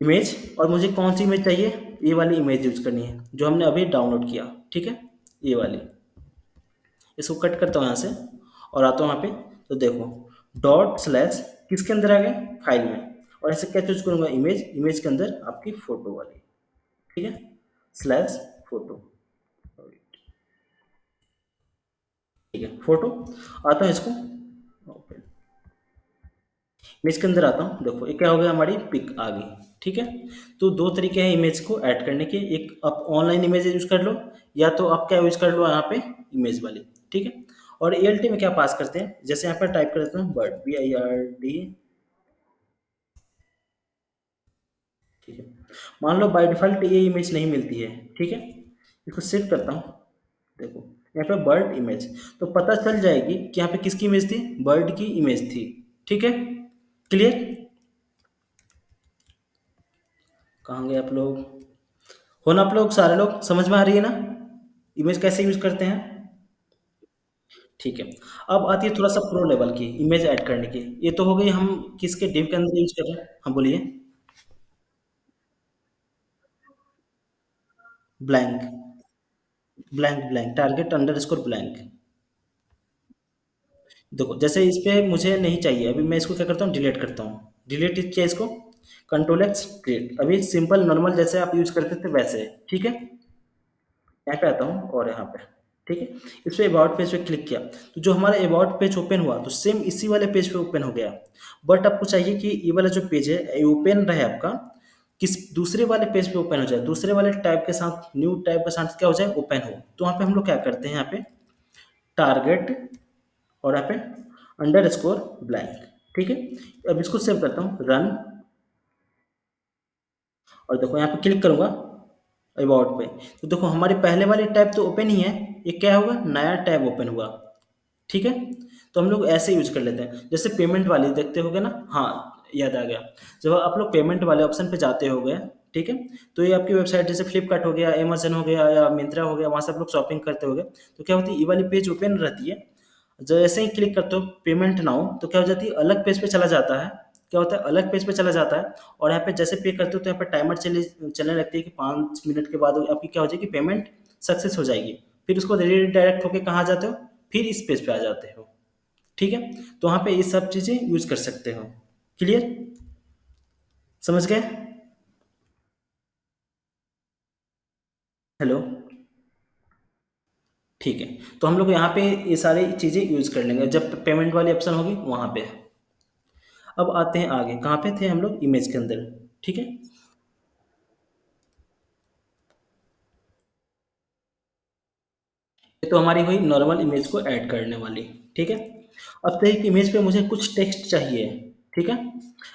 इमेज, और मुझे कौन सी इमेज चाहिए, ये वाली इमेज यूज करनी है जो हमने अभी डाउनलोड किया, ठीक है, ये वाली। इसको कट करता हूँ यहाँ से और आता हूँ यहाँ पे, तो देखो डॉट स्लैश किसके अंदर आ गया, फाइल में, और ऐसे क्या चूज करूंगा, इमेज, इमेज के अंदर आपकी फोटो वाली, ठीक है, स्लैश फोटो, ठीक है, फोटो। आता है इसको ओपन, इमेज के अंदर आता हूँ, देखो ये क्या हो गया, हमारी पिक आ गई, ठीक है। तो दो तरीके हैं इमेज को ऐड करने के, एक आप ऑनलाइन इमेज यूज कर लो, या तो आप क्या यूज कर लो यहाँ पे, इमेज वाली, ठीक है। और ELT में क्या पास करते हैं, जैसे यहाँ पर टाइप कर देता हूँ बर्ड, BIRD, ठीक है। मान लो बाय डिफॉल्ट ये इमेज नहीं मिलती है, ठीक है, इसको सेव करता हूँ, देखो यहाँ पे बर्ड इमेज, तो पता चल जाएगी कि यहाँ पे किसकी इमेज थी, बर्ड की इमेज थी, ठीक है, क्लियर। कहाँ गए आप लोग, हो ना आप लोग, सारे लोग समझ में आ रही है ना, इमेज कैसे यूज करते हैं, ठीक है। अब आती है थोड़ा सा प्रो लेवल की इमेज ऐड करने की, ये तो हो गई हम किसके डिव के अंदर यूज कर रहे हैं, हाँ बोलिए। Blank, blank blank target under score blank, देखो जैसे इस पे मुझे नहीं चाहिए, अभी मैं इसको क्या करता हूँ, डिलीट करता हूँ, डिलीट किया इसको, कंट्रोल X क्रिएट, अभी सिंपल नॉर्मल जैसे आप यूज करते थे वैसे, ठीक है। यहाँ पे आता हूँ और यहाँ पे, ठीक है, इस पे अबाउट पेज पे क्लिक किया, तो जो हमारा अबाउट पेज ओपन हुआ तो सेम इसी वाले पेज पे ओपन हो गया, बट आपको चाहिए कि ये वाला जो पेज है ये ओपन रहे आपका, किस दूसरे वाले पेज पे ओपन हो जाए, दूसरे वाले टैब के साथ, न्यू टैब के साथ क्या हो जाए, ओपन हो, तो वहाँ पे हम लोग क्या करते हैं, यहाँ पे टारगेट और यहाँ पे अंडर स्कोर ब्लैंक, ठीक है। अब इसको सेव करता हूँ, रन, और देखो यहाँ पे क्लिक करूंगा अबाउट पे, तो देखो हमारे पहले वाले टैब तो ओपन ही है, ये क्या होगा, नया टैब ओपन हुआ, ठीक है। तो हम लोग ऐसे यूज कर लेते हैं, जैसे पेमेंट वाली देखते होगे ना, हाँ याद आ गया, जब आप लोग पेमेंट वाले ऑप्शन पे जाते होगे, ठीक है, तो ये आपकी वेबसाइट जैसे फ्लिपकार्ट हो गया, अमेजन हो गया या मिंत्रा हो गया, वहाँ से आप लोग शॉपिंग करते होगे, तो क्या होती है, ये वाली पेज ओपन रहती है, जैसे ही क्लिक करते हो पेमेंट नाउ, तो क्या हो जाती है, अलग पेज पे चला जाता है, क्या होता है, अलग पेज पे चला जाता है, और यहाँ पे जैसे पे करते हो तो यहाँ पे टाइमर चलने लगती है कि 5 मिनट के बाद आपकी क्या हो जाएगी, पेमेंट सक्सेस हो जाएगी, फिर उसको डायरेक्ट होके कहाँ आ जाते हो, फिर इस पेज पे आ जाते हो, ठीक है। तो वहाँ पे ये सब चीज़ें यूज कर सकते हो, क्लियर, समझ गए, हेलो, ठीक है। तो हम लोग यहाँ पे ये सारी चीज़ें यूज कर लेंगे जब पेमेंट वाली ऑप्शन होगी वहाँ पे। अब आते हैं आगे, कहाँ पे थे हम लोग, इमेज के अंदर, ठीक है। ये तो हमारी हुई नॉर्मल इमेज को ऐड करने वाली, ठीक है। अब तो एक इमेज पे मुझे कुछ टेक्स्ट चाहिए, ठीक है।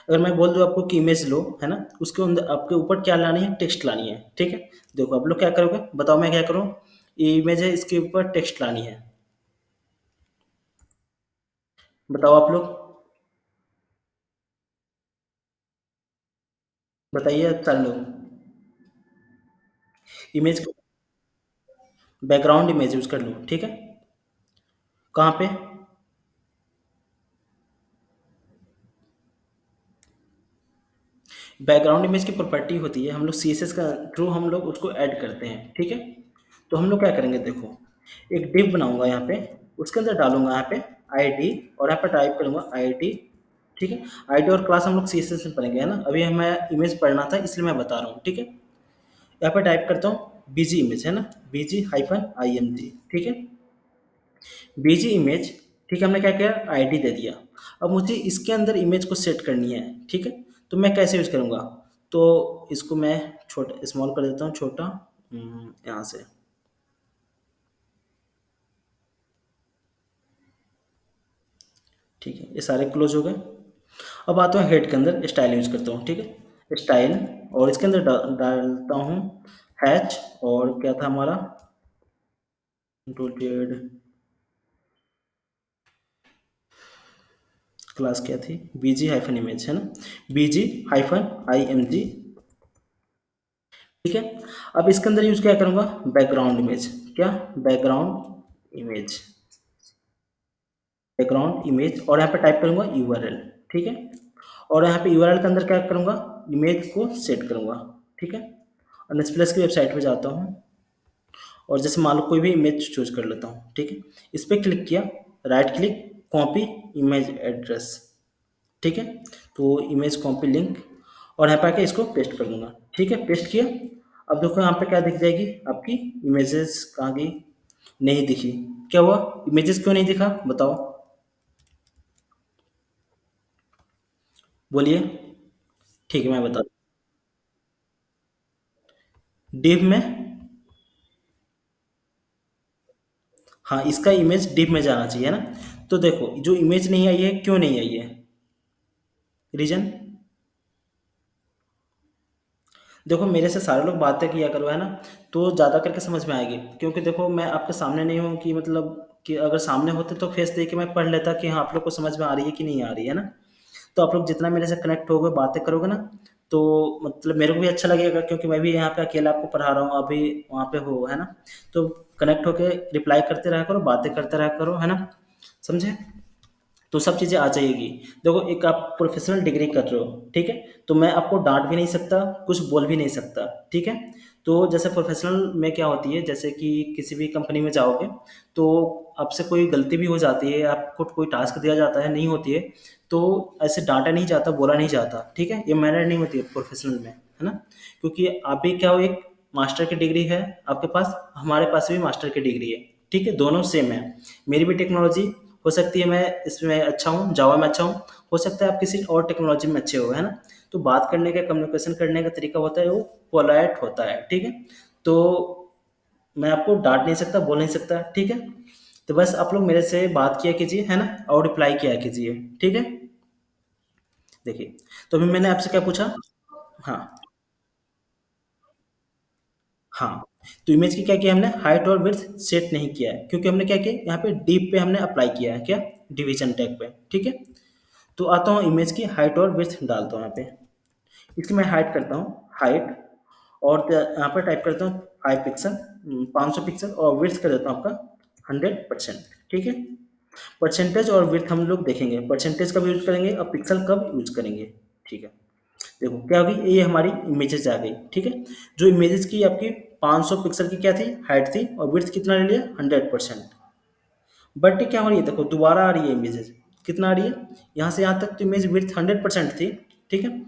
अगर मैं बोल दूँ आपको कि इमेज लो, है ना, उसके अंदर आपके ऊपर क्या लानी है, टेक्स्ट लानी है, ठीक है। देखो आप लोग क्या करोगे, बताओ मैं क्या करूँ, ये इमेज है, इसके ऊपर टेक्स्ट लानी है, बताओ आप लोग, बताइए सारे लोग, इमेज, बैकग्राउंड इमेज यूज कर लो, ठीक है। कहाँ पे, बैकग्राउंड इमेज की प्रॉपर्टी होती है, हम लोग CSS का थ्रू हम लोग उसको ऐड करते हैं, ठीक है। तो हम लोग क्या करेंगे, देखो एक डिव बनाऊंगा यहाँ पे, उसके अंदर डालूंगा यहाँ पे ID, और यहाँ पे टाइप करूंगा ID, ठीक है। ID और क्लास हम लोग CSS में पढ़ेंगे, है ना, अभी हमें इमेज पढ़ना था इसलिए मैं बता रहा हूँ, ठीक है। यहाँ पे टाइप करता हूँ BG इमेज, है ना, BG-IMG, ठीक है, BG इमेज, ठीक है, हमने क्या किया, ID दे दिया। अब मुझे इसके अंदर इमेज को सेट करनी है, ठीक है। तो मैं कैसे यूज करूँगा, तो इसको मैं छोटा स्मॉल कर देता हूँ, छोटा, यहाँ से, ठीक है, ये सारे क्लोज हो गए। अब आता हूँ हेड के अंदर, स्टाइल यूज करता हूँ, ठीक है, स्टाइल, और इसके अंदर डालता हूँ हैच, और क्या था हमारा, इंक्लूडेड क्लास क्या थी, BG-इमेज, है ना, BG-IMG, ठीक है। अब इसके अंदर यूज क्या करूंगा, बैकग्राउंड इमेज, क्या, बैकग्राउंड इमेज, बैकग्राउंड इमेज, और यहाँ पे टाइप करूंगा URL, ठीक है। और यहाँ पे URL के अंदर क्या करूंगा, इमेज को सेट करूंगा, ठीक है। और नेक्स्ट की वेबसाइट पे जाता हूँ, और जैसे मान लो कोई भी इमेज चूज कर लेता हूँ, ठीक है। इस पर क्लिक किया, right click, copy image address, ठीक है। तो इमेज कॉपी लिंक, और यहाँ पे आके इसको पेस्ट कर दूंगा। ठीक है, पेस्ट किया। अब देखो यहाँ पे क्या दिख जाएगी आपकी इमेजेस, कहाँ गई, नहीं दिखी। क्या हुआ, इमेजेस क्यों नहीं दिखा बताओ, बोलिए। ठीक है, मैं बता, डिव में, हाँ इसका इमेज डिव में जाना चाहिए ना। तो देखो जो इमेज नहीं आई है, क्यों नहीं आई है, रीजन। देखो मेरे से सारे लोग बातें किया करो है ना, तो ज़्यादा करके समझ में आएगी। क्योंकि देखो मैं आपके सामने नहीं हूँ कि मतलब कि अगर सामने होते तो फेस देख के मैं पढ़ लेता कि हाँ आप लोग को समझ में आ रही है कि नहीं आ रही है ना। तो आप लोग जितना मेरे से कनेक्ट होगे, बातें करोगे ना, तो मतलब मेरे को भी अच्छा लगेगा, क्योंकि मैं भी यहाँ पे अकेला आपको पढ़ा रहा हूँ, अभी वहाँ पे हो है ना। तो कनेक्ट होके रिप्लाई करते रहा करो, बातें करते रहा करो, है ना, समझे। तो सब चीज़ें आ जाएगी। देखो एक आप प्रोफेशनल डिग्री कर रहे हो, ठीक है, तो मैं आपको डांट भी नहीं सकता, कुछ बोल भी नहीं सकता, ठीक है। तो जैसे प्रोफेशनल में क्या होती है, जैसे कि किसी भी कंपनी में जाओगे, तो आपसे कोई गलती भी हो जाती है, आपको कोई टास्क दिया जाता है, नहीं होती है, तो ऐसे डांटा नहीं जाता, बोला नहीं जाता, ठीक है, ये मैनर नहीं होती है प्रोफेशनल में, है ना। क्योंकि आप भी क्या हो, एक मास्टर की डिग्री है आपके पास, हमारे पास भी मास्टर की डिग्री है, ठीक है, दोनों सेम है। मेरी भी टेक्नोलॉजी हो सकती है, मैं इसमें अच्छा हूँ, जावा में अच्छा हूँ, हो सकता है आप किसी और टेक्नोलॉजी में अच्छे हो, है ना। तो बात करने का, कम्युनिकेशन करने का तरीका होता है वो पोलाइट होता है, ठीक है। तो मैं आपको डांट नहीं सकता, बोल नहीं सकता, ठीक है। तो बस आप लोग मेरे से बात किया कीजिए, है ना, और रिप्लाई किया कीजिए, ठीक है। देखिए, तो अभी मैंने आपसे क्या पूछा, हाँ, हाँ, तो इमेज की क्या किया हमने, हाइट और विड्थ सेट नहीं किया है, क्योंकि हमने क्या किया यहाँ पे डीप पे हमने अप्लाई किया है, क्या, डिवीजन टैग पे, ठीक है। तो आता हूँ इमेज की हाइट और विड्थ डालता हूँ यहाँ पे, इसकी मैं हाइट करता हूँ हाइट, और यहाँ पर टाइप करता हूँ 5 पिक्सल, 500 पिक्सल, और विड्थ कर देता हूँ आपका 100%, ठीक है। परसेंटेज और विड्थ हम लोग देखेंगे, परसेंटेज कब यूज करेंगे और पिक्सल कब यूज करेंगे, ठीक है। देखो क्या होगी, ये हमारी इमेजेस आ गई, ठीक है। जो इमेजेस की आपकी 500 पिक्सल की क्या थी, हाइट थी, और विड्थ कितना ले लिया, 100%। बट क्या हो रही है, देखो दोबारा आ रही है इमेजेस, कितना आ रही है, यहाँ से यहाँ तक तो इमेज विड्थ 100% थी, ठीक है।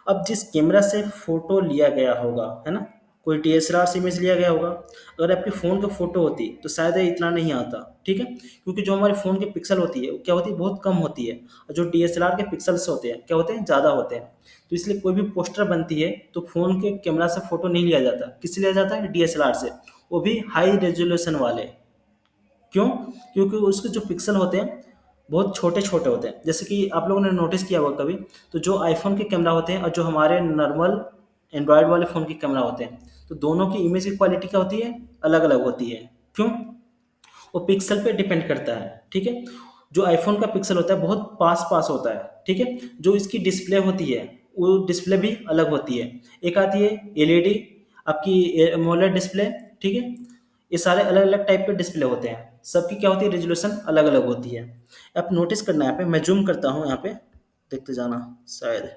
अब जिस कैमरा से फोटो लिया गया होगा, है ना, कोई डीएसएलआर से इमेज लिया गया होगा, अगर आपके फ़ोन की फ़ोटो होती तो शायद ये इतना नहीं आता, ठीक है। क्योंकि जो हमारे फ़ोन के पिक्सल होती है वो क्या होती है, बहुत कम होती है, और जो डीएसएलआर के पिक्सल्स होते हैं क्या होते हैं, ज़्यादा होते हैं। तो इसलिए कोई भी पोस्टर बनती है तो फ़ोन के कैमरा से फ़ोटो नहीं लिया जाता, किससे लिया जाता है, डीएसएलआर से, वो भी हाई रेजोल्यूशन वाले। क्यों, क्योंकि उसके जो पिक्सल होते हैं बहुत छोटे छोटे होते हैं, जैसे कि आप लोगों ने नोटिस किया होगा कभी, तो जो आईफोन के कैमरा होते हैं और जो हमारे नॉर्मल एंड्रॉयड वाले फ़ोन के कैमरा होते हैं, तो दोनों की इमेज की क्वालिटी क्या होती है, अलग अलग होती है। क्यों, वो पिक्सल पे डिपेंड करता है, ठीक है। जो आईफोन का पिक्सल होता है बहुत पास पास होता है, ठीक है। जो इसकी डिस्प्ले होती है वो डिस्प्ले भी अलग होती है, एक आती है एलईडी, आपकी एमोलेड डिस्प्ले, ठीक है। ये सारे अलग अलग टाइप के डिस्प्ले होते हैं, सबकी क्या होती है, रेजोल्यूशन अलग अलग होती है। आप नोटिस करना है, यहाँ पे मैं जूम करता हूँ, यहाँ पे देखते जाना, शायद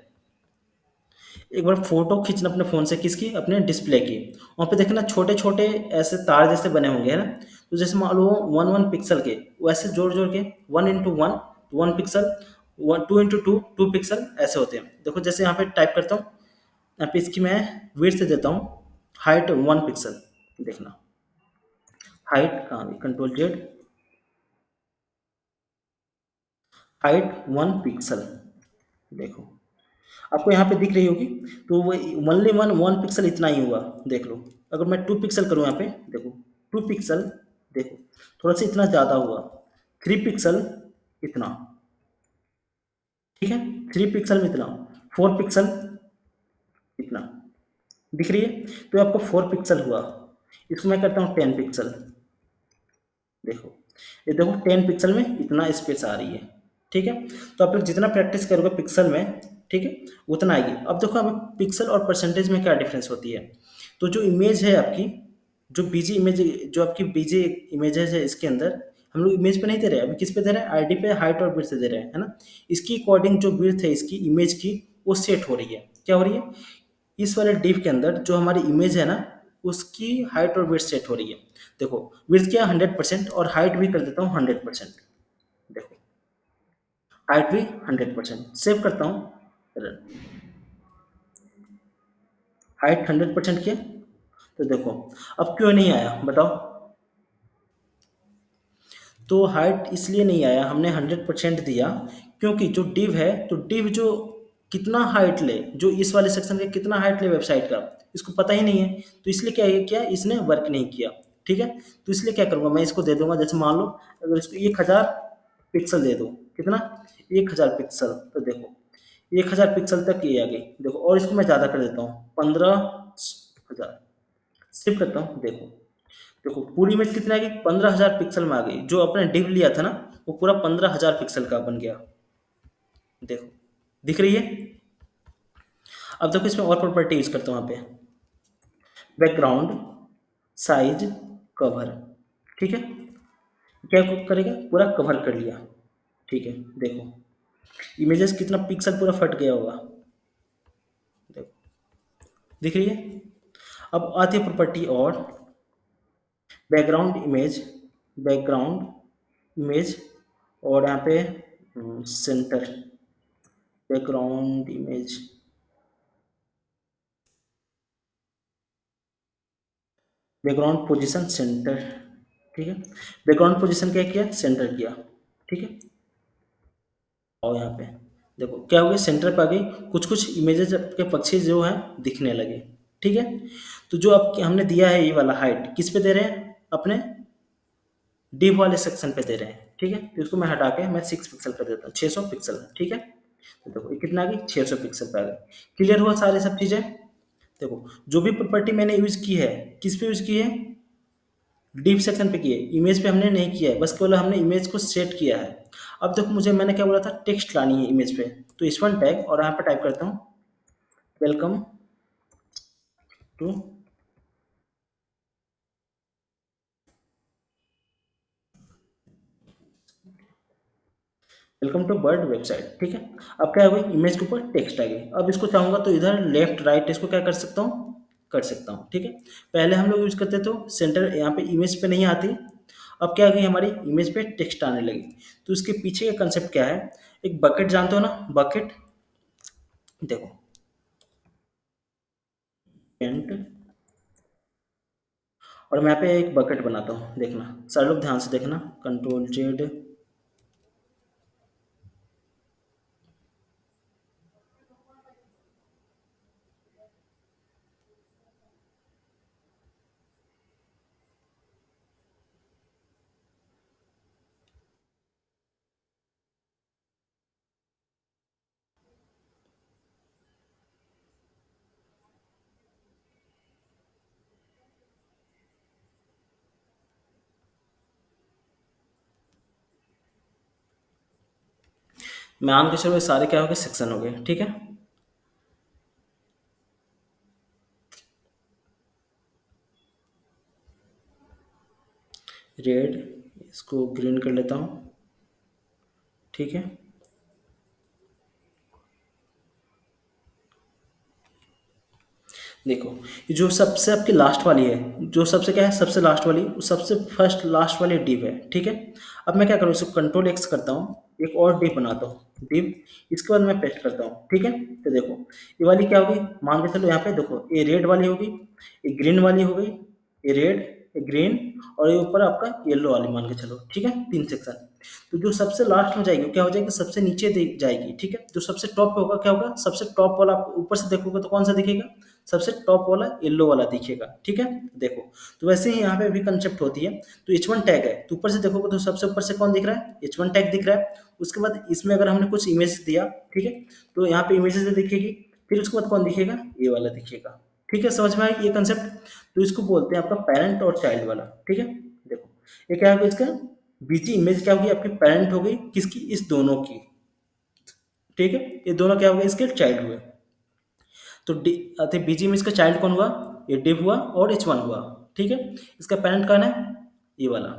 एक बार फोटो खींचना अपने फ़ोन से, किसकी, अपने डिस्प्ले की, वहाँ पे देखना छोटे छोटे ऐसे तार जैसे बने होंगे, है ना। तो जैसे मान लो 1 1 पिक्सल के, वैसे जोड़ जोड़ के 1 into 1 1 पिक्सल, 2 into 2 2 पिक्सल ऐसे होते हैं। देखो जैसे यहाँ पे टाइप करता हूँ, यहाँ पे इसकी मैं विड्थ देता हूँ, हाइट 1 पिक्सल, देखना, हाइट कहाँ, कंट्रोल Z, हाइट 1 पिक्सल, देखो आपको यहाँ पे दिख रही होगी। तो वो ओनली 1 1 पिक्सल इतना ही हुआ, देख लो। अगर मैं 2 पिक्सल करूँ यहाँ पे, देखो 2 पिक्सल, देखो थोड़ा सा इतना ज़्यादा हुआ, 3 पिक्सल इतना, ठीक है, 3 पिक्सल में इतना, 4 पिक्सल इतना, दिख रही है। तो आपको 4 पिक्सल हुआ, इसको मैं करता हूँ 10 पिक्सल, देखो, ये देखो 10 पिक्सल में इतना स्पेस आ रही है, ठीक है। तो आप लोग जितना प्रैक्टिस करोगे पिक्सल में, ठीक है, उतना आएगी। अब देखो अब पिक्सल और परसेंटेज में क्या डिफरेंस होती है। तो जो इमेज है आपकी, जो बीजी इमेज, जो आपकी बीजी इमेजेस है, इसके अंदर हम लोग इमेज पे नहीं दे रहे हैं, अभी किस पे दे रहे हैं, आईडी पे हाइट और विड्थ से दे रहे हैं, है ना। इसकी अकॉर्डिंग जो विड्थ है इसकी इमेज की, वो सेट हो रही है, क्या हो रही है, इस वाले डिव के अंदर जो हमारी इमेज है ना, उसकी हाइट और विड्थ सेट हो रही है। देखो विड्थ क्या 100%, और हाइट भी कर देता हूँ 100%, देखो हाइट भी 100%। सेव करता हूँ। हाइट 100% किया, तो देखो अब क्यों नहीं आया बताओ। तो हाइट इसलिए नहीं आया, हमने 100% दिया क्योंकि जो डिव है, तो डिव जो कितना हाइट ले, जो इस वाले सेक्शन का कितना हाइट ले वेबसाइट का, इसको पता ही नहीं है। तो इसलिए क्या है, क्या इसने वर्क नहीं किया। ठीक है, तो इसलिए क्या करूँगा, मैं इसको दे दूंगा, जैसे मान लो अगर इसको 1000 पिक्सल दे दो, कितना, 1000 पिक्सल, तो देखो 1000 पिक्सल तक ये आ गई। देखो और इसको मैं ज़्यादा कर देता हूँ, 15,000। सिर्फ करता हूँ, देखो देखो पूरी इमेज कितने आ गई, 15,000 पिक्सल में आ गई। जो अपने डिव लिया था ना, वो पूरा 15,000 पिक्सल का बन गया। देखो दिख रही है। अब देखो इसमें और प्रॉपर्टी यूज करता हूँ यहाँ पे, बैकग्राउंड, साइज, कवर। ठीक है, क्या करेगा, पूरा कवर कर लिया। ठीक है, देखो इमेजेस कितना पिक्सल पूरा फट गया होगा। देखो दिख रही है। अब आती है प्रॉपर्टी और, बैकग्राउंड इमेज, बैकग्राउंड इमेज, और यहाँ पे centre, background image, background position centre. ठीक है, बैकग्राउंड पोजीशन क्या किया, सेंटर किया। ठीक है, और यहाँ पे देखो क्या हो गया, सेंटर पे आ गई। कुछ कुछ इमेजेस के पक्षी जो है दिखने लगे। ठीक है, तो जो अब हमने दिया है ये वाला हाइट किस पे दे रहे हैं, अपने डिव वाले सेक्शन पे दे रहे हैं। ठीक है, तो इसको मैं हटा के मैं 6 पिक्सल कर देता हूँ, 600 पिक्सल। ठीक है, तो देखो ये कितना आ गई, 600 पिक्सल पे आ गई। क्लियर हुआ सारे सब चीज़ें। देखो जो भी प्रॉपर्टी मैंने यूज की है, किस पे यूज की है, डीप सेक्शन पे किए, इमेज पे हमने नहीं किया है, बस केवल हमने इमेज को सेट किया है। अब देखो मुझे, मैंने क्या बोला था, टेक्स्ट लानी है इमेज पे, तो इस वन टैग और यहाँ पे टाइप करता हूँ, welcome to, welcome to bird website. ठीक है, अब क्या हो गई, इमेज के ऊपर टेक्स्ट आ गई। अब इसको चाहूंगा तो इधर लेफ्ट राइट इसको क्या कर सकता हूँ, कर सकता हूँ। ठीक है, पहले हम लोग यूज करते तो सेंटर यहाँ पे इमेज पे नहीं आती, अब क्या आ गई, हमारी इमेज पे टेक्स्ट आने लगी। तो इसके पीछे का कंसेप्ट क्या है, एक बकेट जानते हो ना, बकेट। देखो पेंट, और मैं यहाँ पे एक बकेट बनाता हूँ, देखना सारे लोग ध्यान से देखना, Ctrl Z। मान के चलो ये सारे क्या हो गए, सेक्शन हो गए। ठीक है, रेड, इसको ग्रीन कर लेता हूँ। ठीक है, देखो ये जो सबसे आपकी लास्ट वाली है, जो सबसे क्या है, सबसे लास्ट वाली, वो सबसे फर्स्ट लास्ट वाली डिव है। ठीक है, अब मैं क्या करूँ, इसको Ctrl X करता हूँ, एक और डिव बनाता हूँ, डिव, इसके बाद मैं पेस्ट करता हूँ। ठीक है, तो देखो ये वाली क्या होगी, मान के चलो यहाँ पे देखो, ये रेड वाली होगी, ये ग्रीन वाली हो गई, ये रेड, ये ग्रीन, और ये ऊपर आपका येलो वाली मान के चलो। ठीक है, 3 सेक्शन। तो जो सबसे लास्ट में जाएगी वो क्या हो जाएगी, सबसे नीचे जाएगी। ठीक है, जो सबसे टॉप पे होगा क्या होगा, सबसे टॉप वाला आप ऊपर से देखोगे तो कौन सा दिखेगा, सबसे टॉप वाला येलो वाला दिखेगा। ठीक है, देखो तो वैसे ही यहाँ पे भी कंसेप्ट होती है। तो H1 टैग है, तो ऊपर से देखोगे तो सबसे ऊपर से कौन दिख रहा है, H1 टैग दिख रहा है। उसके बाद इसमें अगर हमने कुछ इमेज दिया, ठीक है, तो यहाँ पे इमेजेस दिखेगी। फिर उसके बाद कौन दिखेगा, ये वाला दिखेगा। ठीक है, समझ में आया ये कंसेप्ट। तो इसको बोलते हैं आपका पेरेंट और चाइल्ड वाला। ठीक है, देखो ये क्या होगा, इसका बीजी इमेज क्या होगी, आपकी पेरेंट हो गई किसकी, इस दोनों की। ठीक है, ये दोनों क्या हो गए, इसके चाइल्ड हुए। तो बीजी में इसका चाइल्ड कौन हुआ, ये डिव हुआ और H1 हुआ। ठीक है, इसका पेरेंट कौन है, ये वाला।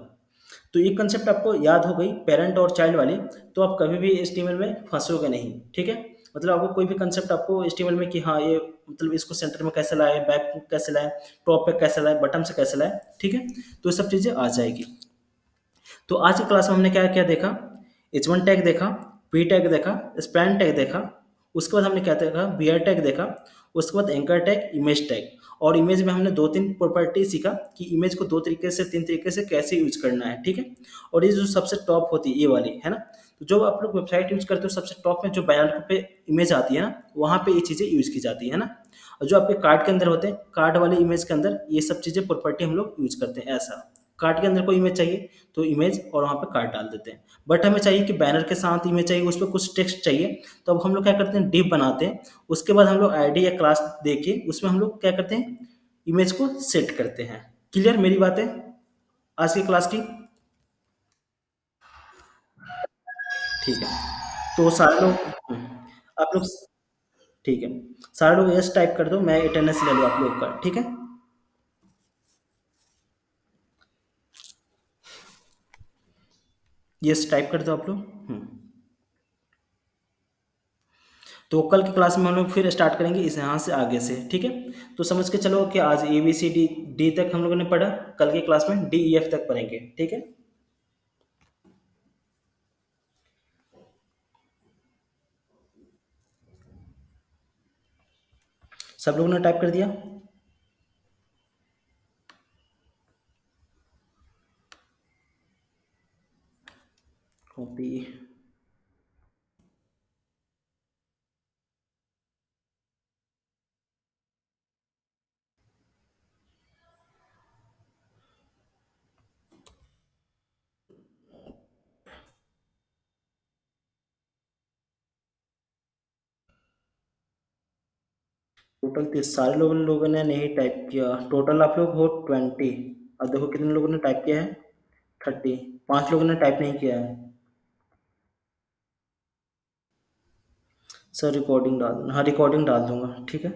तो ये कंसेप्ट आपको याद हो गई, पेरेंट और चाइल्ड वाली, तो आप कभी भी HTML में फंसोगे नहीं। ठीक है, मतलब आपको कोई भी कंसेप्ट आपको HTML में कि हाँ ये मतलब इसको सेंटर में कैसे लाए, बैक कैसे लाए, टॉप पे कैसे लाए, बटन से कैसे लाए। ठीक है, तो ये सब चीज़ें आ जाएगी। तो आज की क्लास में हमने क्या क्या देखा, H1 टैग देखा, वी टैग देखा, स्पैन टैग देखा, उसके बाद हमने क्या देखा, बियर टैग देखा, उसके बाद एंकर टैग, इमेज टैग। और इमेज में हमने दो तीन प्रॉपर्टी सीखा कि इमेज को दो तरीके से, तीन तरीके से कैसे यूज करना है, ठीक है। और ये जो सबसे टॉप होती है ये वाली है ना, तो जो आप लोग वेबसाइट यूज करते हो सबसे टॉप में जो बैनर पे इमेज आती है ना, वहाँ पे ये चीज़ें यूज की जाती है ना। और जो आपके कार्ड के अंदर होते हैं, कार्ड वाले इमेज के अंदर ये सब चीज़ें प्रॉपर्टी हम लोग यूज करते हैं। ऐसा कार्ड के अंदर कोई इमेज चाहिए तो इमेज और वहाँ पे कार्ड डाल देते हैं। बट हमें चाहिए कि बैनर के साथ इमेज चाहिए, उस पर कुछ टेक्स्ट चाहिए, तो अब हम लोग क्या करते हैं, डिव बनाते हैं। उसके बाद हम लोग आईडी या क्लास देके उसमें हम लोग क्या करते हैं, इमेज को सेट करते हैं। क्लियर मेरी बात है आज की क्लास की? ठीक है। तो सारे लोग आप लोग ठीक है, सारे लोग यस टाइप कर दो, मैं अटेंडेंस ले लूँ आप लोग का, ठीक है। यस टाइप कर दो आप लोग। तो कल की क्लास में हम लोग फिर स्टार्ट करेंगे इस यहाँ से आगे से, ठीक है। तो समझ के चलो कि आज A B C D D तक हम लोगों ने पढ़ा, कल की क्लास में डी ई एफ तक पढ़ेंगे, ठीक है। सब लोगों ने टाइप कर दिया? कॉपी। टोटल 30 सारे लोगों ने नहीं टाइप किया, टोटल आप लोग हो 20। अब देखो कितने लोगों ने टाइप किया है, 30। 5 लोगों ने टाइप नहीं किया है। सर रिकॉर्डिंग डाल, हाँ रिकॉर्डिंग डाल दूंगा, ठीक है।